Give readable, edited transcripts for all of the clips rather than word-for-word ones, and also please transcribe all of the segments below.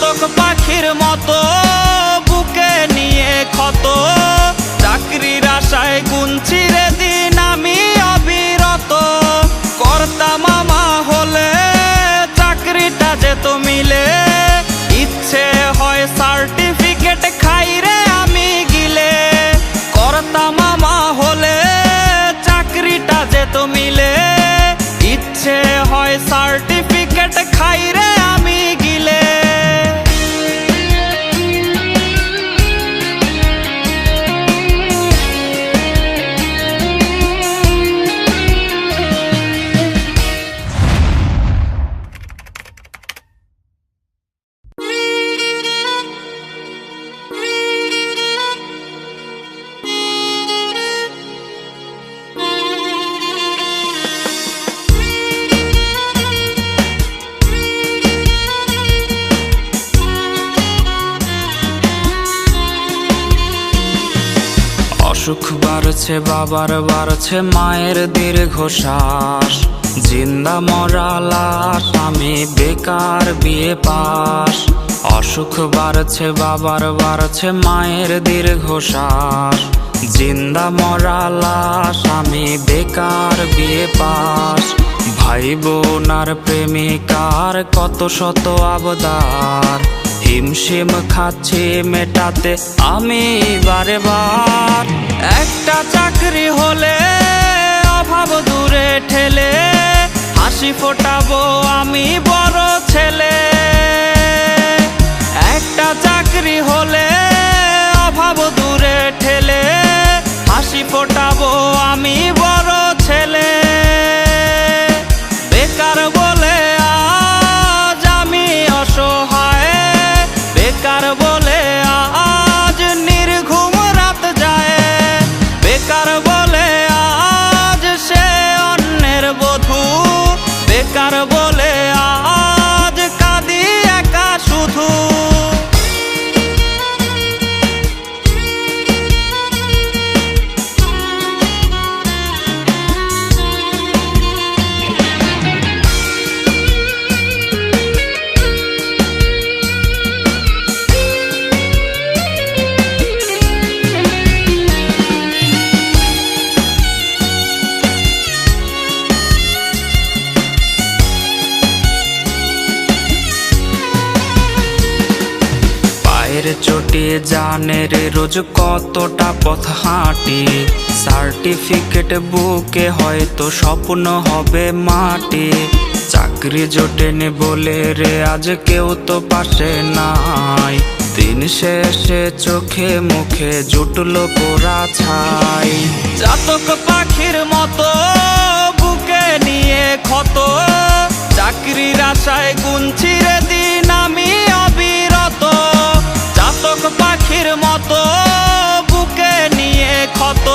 চাতক পাখির মতো বুকে নিয়ে ক্ষত, চাকরির আশায় গুনছি রে দিন আমি অবিরত। কর্তা মামা হলে চাকরিটা যেত মিলে, ইচ্ছে হয় সার্টিফিকেট খাই রে আমি গিলে। কর্তা মামা হলে চাকরিটা যেত মিলে, ইচ্ছে হয় সার্টিফিকেট খাই রে আমি গিলে। অসুখ বাড়ছে বাবার বাড়ছে মায়ের দীর্ঘশ্বাস, জিন্দা মরা লাশ আমি বেকার বিয়ে পাস। অসুখ বাড়ছে বাবার বাড়ছে মায়ের দীর্ঘশ্বাস, জিন্দা মরা লাশ আমি বেকার বিয়ে পাস। ভাই বোন আর প্রেমিকার কত শত আবদার, হিমশিম খাচ্ছি মেটাতে আমি বারে বার। একটা চাকরি হলে অভাব দূরে ঠেলে, হাসি ফোটাবো আমি বড় ছেলে। একটা চাকরি হলে অভাব দূরে ঠেলে, হাসি ফোটাবো আমি বড় ছেলে। বেকার বলে আজ আমি অসহায়, বেকার বলে আজ নির্ঘুম রাত যায়। বেকার বলে আজ সে অন্যের বধূ, বেকার বলে আজ কাঁদি একা শুধু। চটি জানে রে রোজ কতটা পথ হাঁটি, সার্টিফিকেট বুকে হয়তো স্বপ্ন হবে মাটি। চাকরি জোটেনি বলে রে আজ কেউ তো পাশে নাই, দিন শেষে চোখে মুখে জুটলো পোড়া ছাই। চাতক পাখির মতো বুকে নিয়ে ক্ষত, চাকরির আশায় গুনছি রে দিন আমি অবিরত। চাতক পাখির মতো বুকে নিয়ে ক্ষত,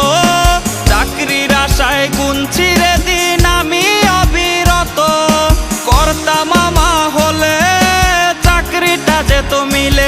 চাকরির আশায় গুনছি রে দিন আমি অবিরত। কর্তা মামা হলে চাকরিটা যেত মিলে,